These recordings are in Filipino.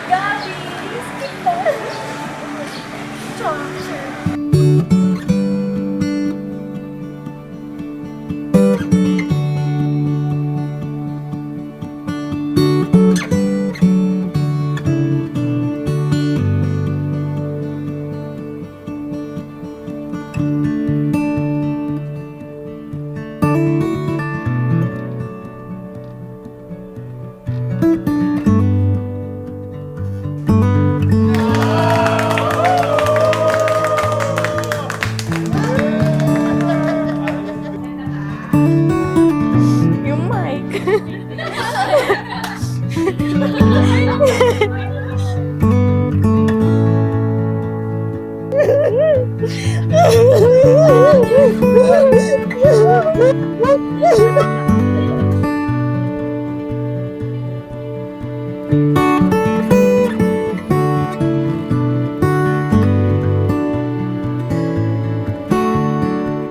Gabi, skip mo. Chocolate. Yung mic.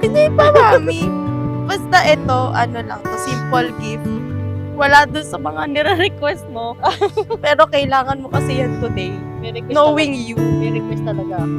Hindi pa, mami. Basta ito, ano lang to, simple gift. Wala dun sa mga nire-request mo. Pero kailangan mo kasi yan today. May request Knowing talaga. you. May request talaga ako.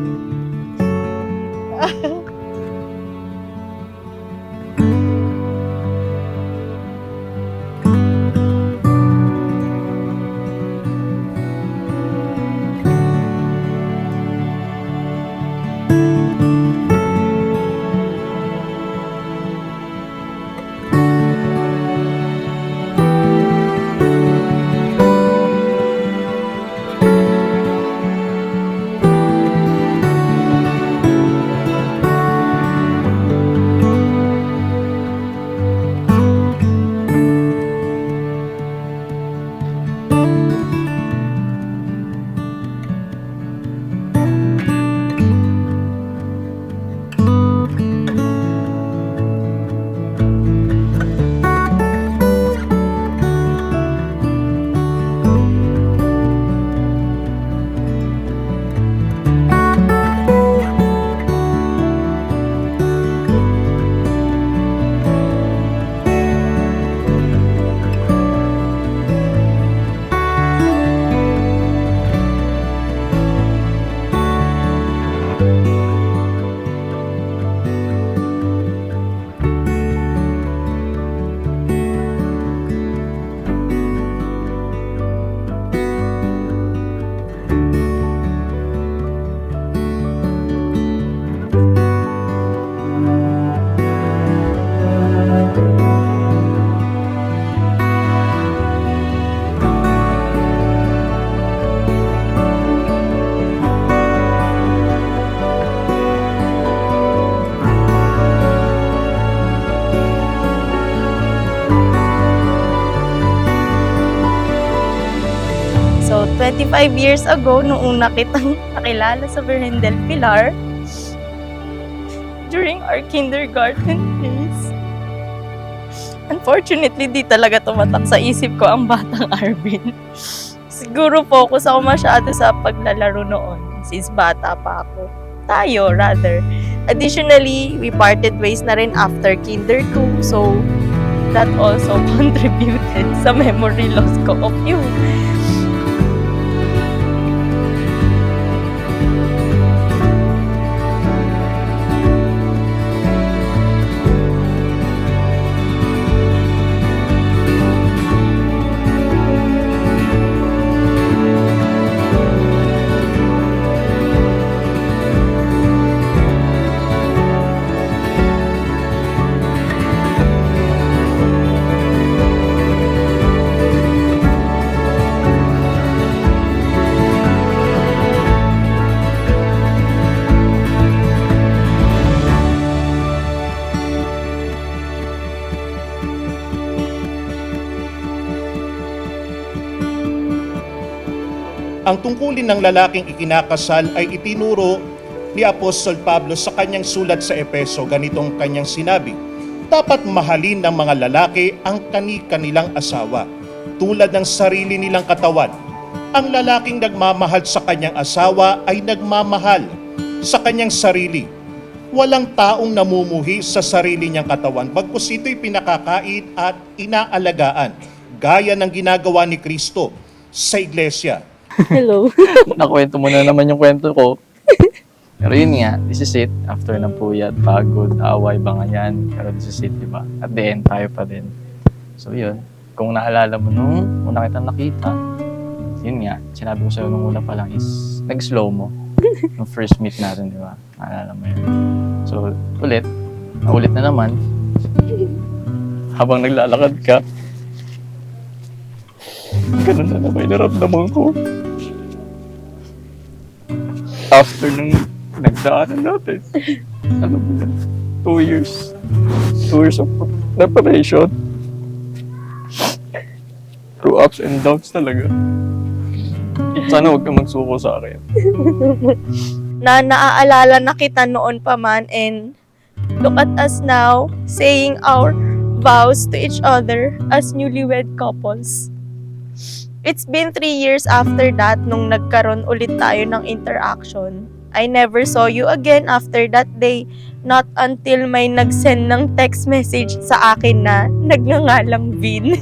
So, 25 years ago, noong una kitang nakilala sa Virgen del Pilar, during our kindergarten days, unfortunately, di talaga tumatak sa isip ko ang batang Arvin. Siguro focus ako masyado sa paglalaro noon, since bata pa ako. Tayo, rather. Additionally, we parted ways na rin after Kinder 2, so that also contributed sa memory loss ko of you. Ang tungkulin ng lalaking ikinakasal ay itinuro ni Apostol Pablo sa kanyang sulat sa Efeso. Ganitong kanyang sinabi, dapat mahalin ng mga lalaki ang kani-kanilang asawa, tulad ng sarili nilang katawan. Ang lalaking nagmamahal sa kanyang asawa ay nagmamahal sa kanyang sarili. walang taong namumuhi sa sarili niyang katawan, bagkus ito'y pinakakait at inaalagaan, gaya ng ginagawa ni Kristo sa iglesia. Hello. Nakwento mo na naman yung kwento ko. Pero yun nga, this is it. After ng puyat, pagod, away, bangayan. Pero this is it, di ba? At the end, tayo pa din. So yun, kung naalala mo nung una kitang nakita, yun nga, sinabi ko sa'yo nung una pa lang is, nag-slow mo. Nung first meet natin, di ba? Naalala mo yun. So, naulit na naman. Habang naglalakad ka, ganun na naman naramdaman ko. After nung nagdaanan natin, ano mo yan? 2 years. 2 years of preparation. Through ups and downs talaga. Sana huwag kang magsuko sa akin. Na naaalala na kita noon pa man, and look at us now saying our vows to each other as newlywed couples. It's been 3 years after that nung nagkaroon ulit tayo ng interaction. I never saw you again after that day, not until may nag-send ng text message sa akin na nagngangalang Vin.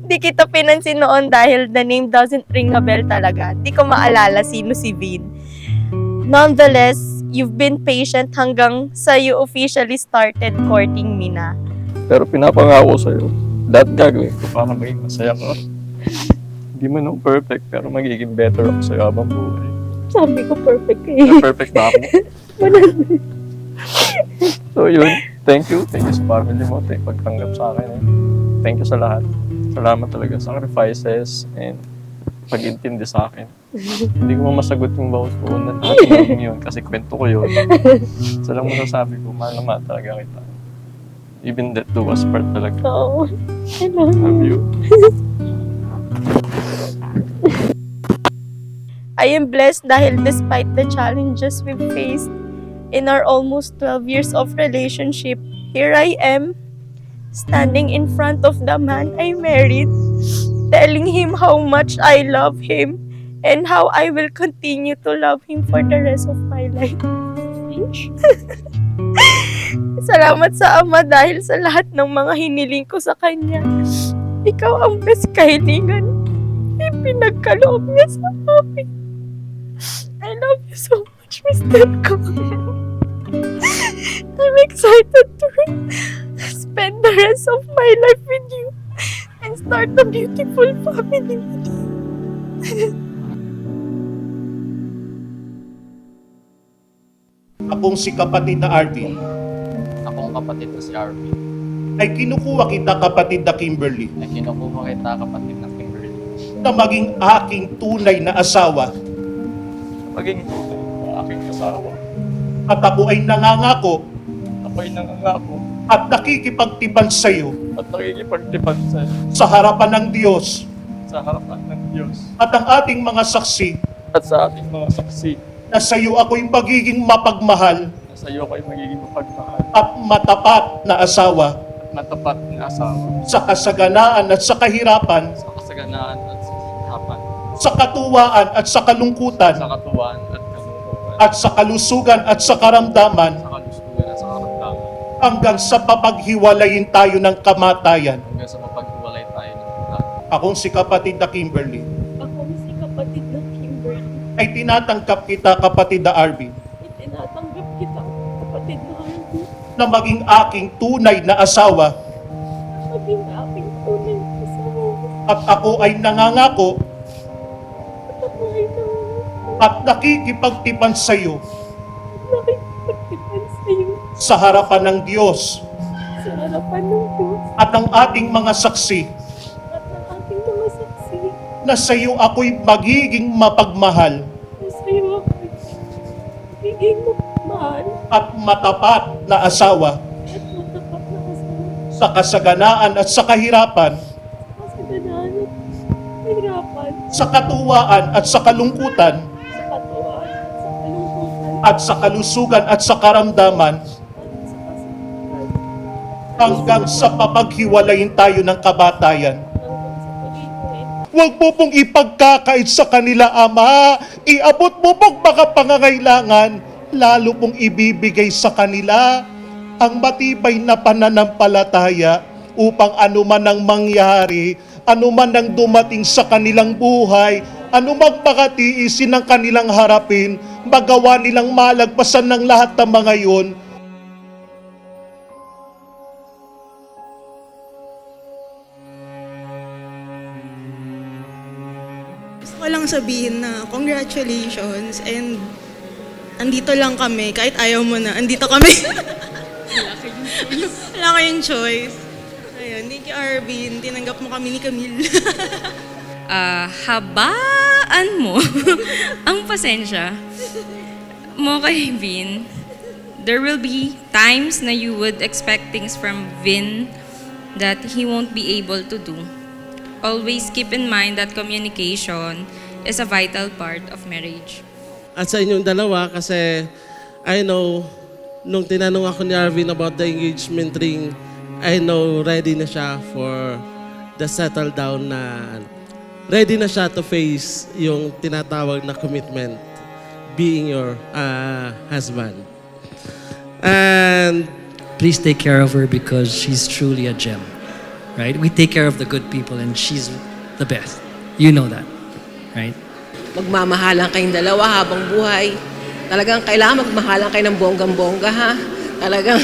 Di kita pinansin noon dahil the name doesn't ring a bell talaga. Di ko maalala sino si Vin. Nonetheless, you've been patient hanggang sa you officially started courting me na. Pero pinapangako sa'yo, lahat gagawin ko para maging masaya ka. Hindi man ako perfect, pero magiging better ako sa'yo habang buhay. Sabi ko perfect eh. Perfect ba ako? So yun, thank you. Thank you sa family mo, thank you pagtanggap sa akin. Thank you sa lahat. Salamat talaga sa sacrifices and pag-intindi sa akin. Hindi ko masagot yung bawat ko na natin yun kasi kwento ko yun. So lang masasabi ko, mahal na mahal talaga kita. Even that do us part talaga. Oo. I love Love you. I am blessed dahil despite the challenges we've faced in our almost 12 years of relationship, here I am, standing in front of the man I married, telling him how much I love him and how I will continue to love him for the rest of my life. Salamat sa Ama dahil sa lahat ng mga hiniling ko sa Kanya. Ikaw ang best kahilingan. Ipinagkaloob niya sa amin. I love you so much, Mr. Ko. I'm excited to spend the rest of my life with you and start a beautiful family with you. Akong si kapatid na Arvin, Akong kapatid na si Arvin. ay kinukuha kita kapatid na Kimberly Na kinukuha kita kapatid na Kimberly. na maging aking tunay na asawa Maging tunay na aking kasawa. at ako ay nangangako Ako'y nangangako at nakikipagtipan sa iyo at nakikipagtipan sa'yo sa harapan ng Diyos sa harapan ng Diyos at ang ating mga saksi at sa ating mga saksi na sa iyo ako'y magiging mapagmahal na sa iyo kayo magiging mapagmahal at matapat na asawa at matapat na asawa sa kasaganaan at sa kahirapan, sa kasaganaan at sa hirapan, sa katuwaan at sa kalungkutan, sa katuwaan at kalungkutan, at sa kalusugan at sa karamdaman, sa kalusugan at sa karamdaman, hanggang sa papaghiwalayin tayo ng kamatayan. hanggang sa mapaghiwalay tayo ng lahat. Akong si kapatid na Kimberly Ako si kapatid ng Kimberly. ay tinatanggap kita kapatid na Arvin Itinatanggap kita, kapatid ng Arvin. na maging aking tunay na asawa Maging aking tunay na kasama. at ako ay nangangako Ako ay at nakikipagtipan sa iyo nakikipagtipan sa iyo sa harapan ng Diyos sa harapan ng Diyos at ng ating mga saksi at ng ating mga saksi na sa iyo ako'y magiging mapagmahal na sa iyo ako biging mahal at matapat na asawa at matapat na kasama sa kasaganaan at sa kahirapan, sa kasaganaan at kahirapan, sa katuwaan at sa kalungkutan, sa katuwaan at sa kalungkutan at sa kalusugan at sa karamdaman, at sa kasaganaan hanggang sa papaghiwalayin tayo ng kamatayan. hanggang sa pag-ibig. Huwag mo pong ipagkakait sa kanila, Ama. Iabot mo pong mga pangangailangan lalo pong ibibigay sa kanila ang matibay na pananampalataya upang anuman ang mangyari, anuman ang dumating sa kanilang buhay, anumang pagkatiisin ng kanilang harapin, magawa nilang malagpasan ng lahat ng mga yun. Gusto ko lang sabihin na congratulations and andito lang kami, kahit ayaw mo na, andito kami. Wala kayong choice. Ayun, thank you Arvin, tinanggap mo kami ni Camille. Habaan mo ang pasensya mo kay Vin. There will be times na you would expect things from Vin that he won't be able to do. Always keep in mind that communication is a vital part of marriage. At sa inyong dalawa, kasi I know, nung tinanong ako ni Arvin about the engagement ring, I know ready na siya for the settle down na, ready na siya to face yung tinatawag na commitment, being your husband. And Please take care of her because she's truly a gem, right? We take care of the good people and she's the best. You know that, right? Magmamahalan kayong dalawa habang buhay. Talagang kailangan magmahalan kayo ng bonggang-bongga, ha? Talagang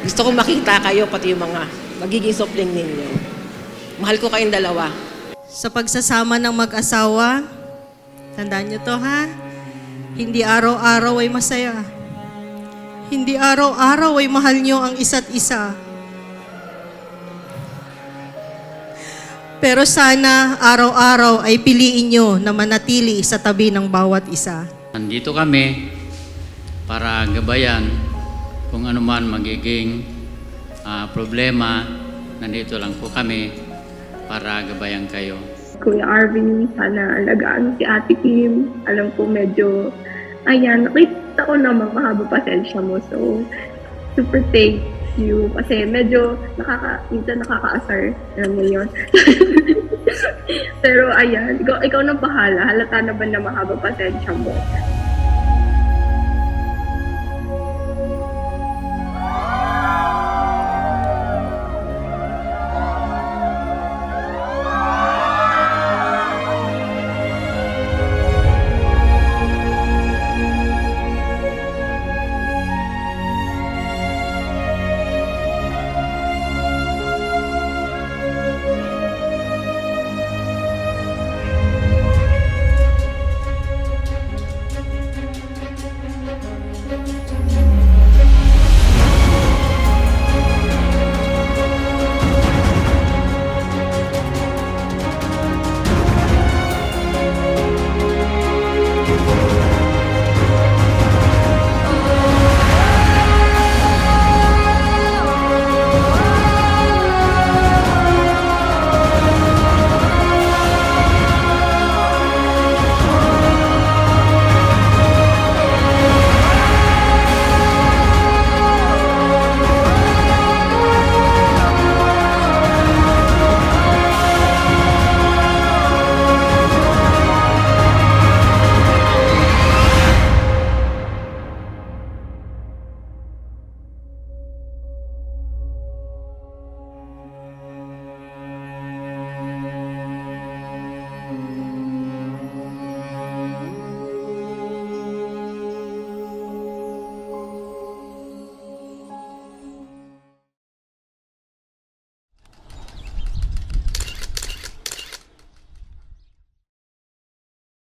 gusto ko makita kayo, pati yung mga magiging supling ninyo. Mahal ko kayong dalawa. Sa pagsasama ng mag-asawa, tandaan nyo to ha, hindi araw-araw ay masaya. Hindi araw-araw ay mahal nyo ang isa't isa. Pero sana araw-araw ay piliin nyo na manatili sa tabi ng bawat isa. Nandito kami para gabayan kung ano man magiging problema. Nandito lang po kami para gabayan kayo. Kuya Arvin, sana alagaan si Ate Kim. Alam ko medyo, ayan, nakita ko naman mahaba pasensya mo. So, super thank you. Kasi medyo minsan nakakaasar. Alam mo yun. Pero ayan, ikaw na bahala. Halata naman na mahaba pasensya mo.